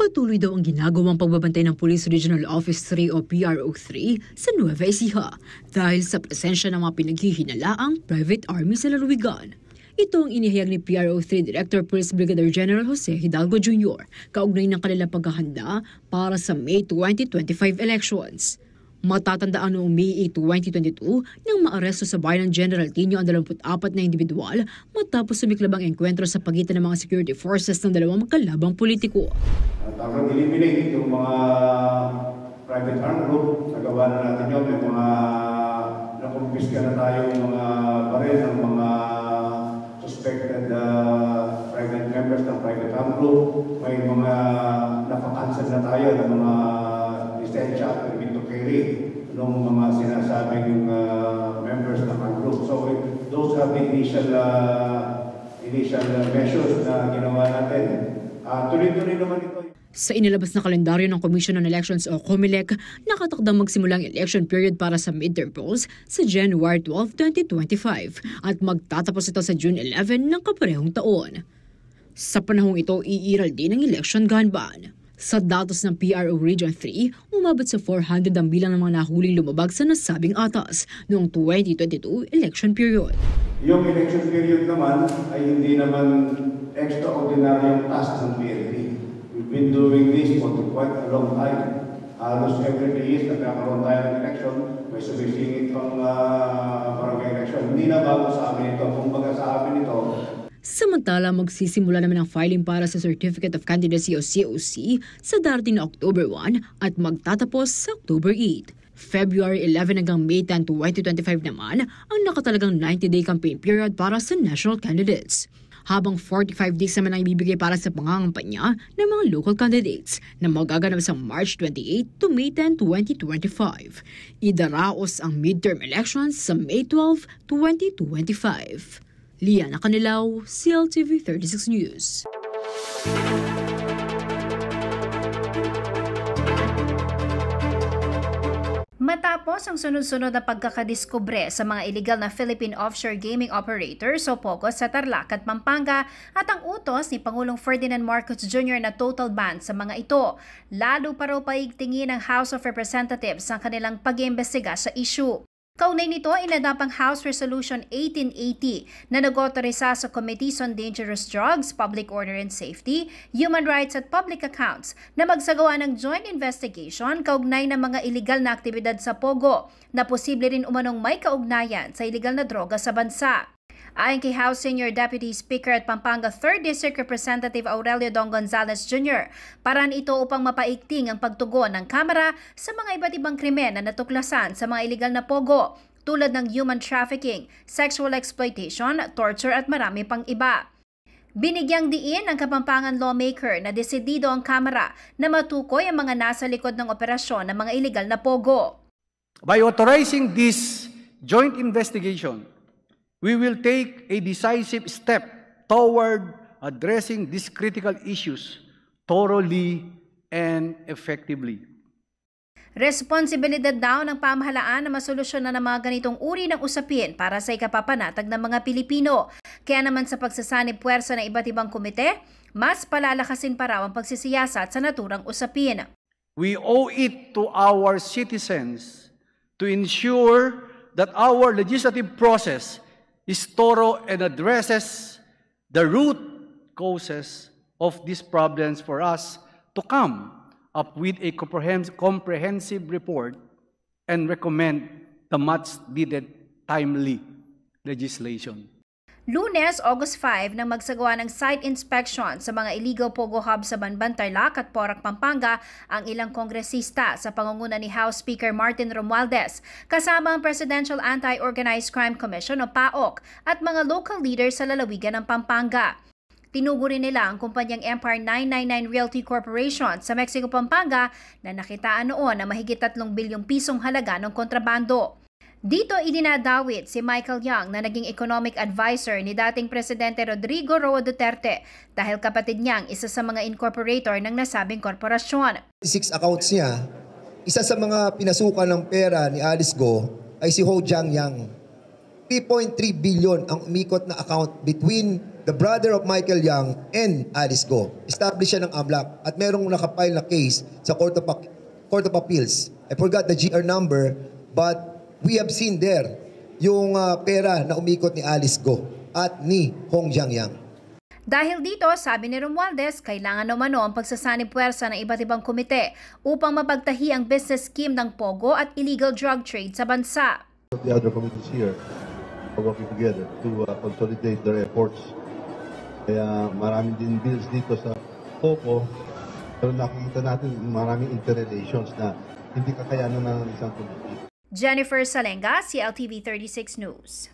Patuloy daw ang ginagawang pagbabantay ng Police Regional Office 3 o PRO3 sa Nueva Ecija dahil sa presensya ng mga pinaghihinalaang private army sa lalawigan. Ito ang inihayag ni PRO3 Director Police Brigadier General Jose Hidalgo Jr. kaugnay ng kanilang paghahanda para sa May 2025 elections. Matatandaan noong May 8, 2022 nang maaresto sa bayan ng General Tino ang 24 na individual matapos sumiklabang engkwentro sa pagitan ng mga security forces ng dalawang magkalabang politiko. Tapos eliminate yung mga private armed group, nagawa na natin yun, may mga nakumpiska na tayong mga baril ng mga suspected private members ng private armed group, may mga napakansel na tayo ng mga lisensya at permit to carry ng mga sinasabing members ng armed group. So those are the initial measures na ginawa natin. Tuloy-tuloy naman ito. Sa inilabas na kalendaryo ng Commission on Elections o COMELEC, nakatakdang magsimula ang election period para sa midterm polls sa January 12, 2025 at magtatapos ito sa June 11 ng kaparehong taon. Sa panahong ito, iiral din ang election gun ban. Sa datos ng PRO Region 3, umabot sa 400 ang bilang ng mga nahuling lumabag sa nasabing atas noong 2022 election period. Yung election period naman ay hindi naman extraordinary yung task ng PNP. We've been doing this for quite a long time. Halos every 3 years nagkakaroon tayo ng election, may sumisingit pang barangay election. Hindi na bago sa amin ito. Kung baga sa amin ito. Samantala, magsisimula naman ang filing para sa Certificate of Candidacy o COC sa darating na October 1 at magtatapos sa October 8. February 11 hanggang May 10, 2025 naman ang nakatalagang 90-day campaign period para sa national candidates. Habang 45 days naman ang ibibigay para sa pangangampanya ng mga local candidates na magaganap sa March 28 to May 10, 2025. Idaraos ang midterm elections sa May 12, 2025. Liana Canilaw, CLTV 36 News. Matapos ang sunod-sunod na pagkakadiskubre sa mga illegal na Philippine Offshore Gaming Operators o POGOs sa Tarlac at Pampanga at ang utos ni Pangulong Ferdinand Marcos Jr. na total ban sa mga ito, lalo pa raw paigtingin ng House of Representatives ang kanilang pag-iimbestiga sa issue. Kaugnay nito, inadap ang House Resolution 1880 na nag-autorisa sa Committees on Dangerous Drugs, Public Order and Safety, Human Rights at Public Accounts na magsagawa ng joint investigation kaugnay ng mga illegal na aktibidad sa POGO na posible rin umanong may kaugnayan sa illegal na droga sa bansa. Ayon kay House Senior Deputy Speaker at Pampanga 3rd District Representative Aurelio Dong Gonzales Jr., paraan ito upang mapaigting ang pagtugon ng Kamara sa mga iba't ibang krimen na natuklasan sa mga illegal na pogo tulad ng human trafficking, sexual exploitation, torture at marami pang iba. Binigyang diin ng Kapampangan lawmaker na desidido ang Kamara na matukoy ang mga nasa likod ng operasyon ng mga illegal na pogo. By authorizing this joint investigation, we will take a decisive step toward addressing these critical issues thoroughly and effectively. Responsibilidad daw ng pamahalaan na masolusyonan ng mga ganitong uri ng usapin para sa ikapapanatag ng mga Pilipino. Kaya naman sa pagsasanib puwersa ng iba't ibang komite, mas palalakasin pa raw ang pagsisiyasat sa naturang usapin. We owe it to our citizens to ensure that our legislative process is thorough and addresses the root causes of these problems for us to come up with a comprehensive report and recommend the much-needed timely legislation. Lunes, August 5, nang magsagawa ng site inspection sa mga illegal pogo hub sa Banban, Tarlac at Porac, Pampanga ang ilang kongresista sa pangunguna ni House Speaker Martin Romualdez, kasama ang Presidential Anti-Organized Crime Commission o PAOC at mga local leaders sa lalawigan ng Pampanga. Tinugo rin nila ang kumpanyang Empire 999 Realty Corporation sa Mexico, Pampanga na nakitaan noon na mahigit 3 bilyong pisong halaga ng kontrabando. Dito idinadawit si Michael Young na naging economic advisor ni dating Presidente Rodrigo Roa Duterte dahil kapatid niyang isa sa mga incorporator ng nasabing korporasyon. 6 accounts niya, isa sa mga pinasukan ng pera ni Alice Go ay si Ho Jiang Yang. 3.3 billion ang umikot na account between the brother of Michael Yang and Alice Go. Establish siya ng AMLAC at merong nakapile na case sa Court of Appeals. I forgot the GR number, but we have seen there yung pera na umikot ni Alice Go at ni Hong Jiangyang. Dahil dito, sabi ni Romualdez, kailangan umano ang pagsasanib-puwersa ng iba't ibang komite upang mapagtahi ang business scheme ng Pogo at illegal drug trade sa bansa. The other committees here are working together to consolidate their efforts. Kaya maraming din bills dito sa Pogo, pero nakikita natin maraming interrelations na hindi kakayanan ng isang committee. Jennifer Salenga, CLTV 36 News.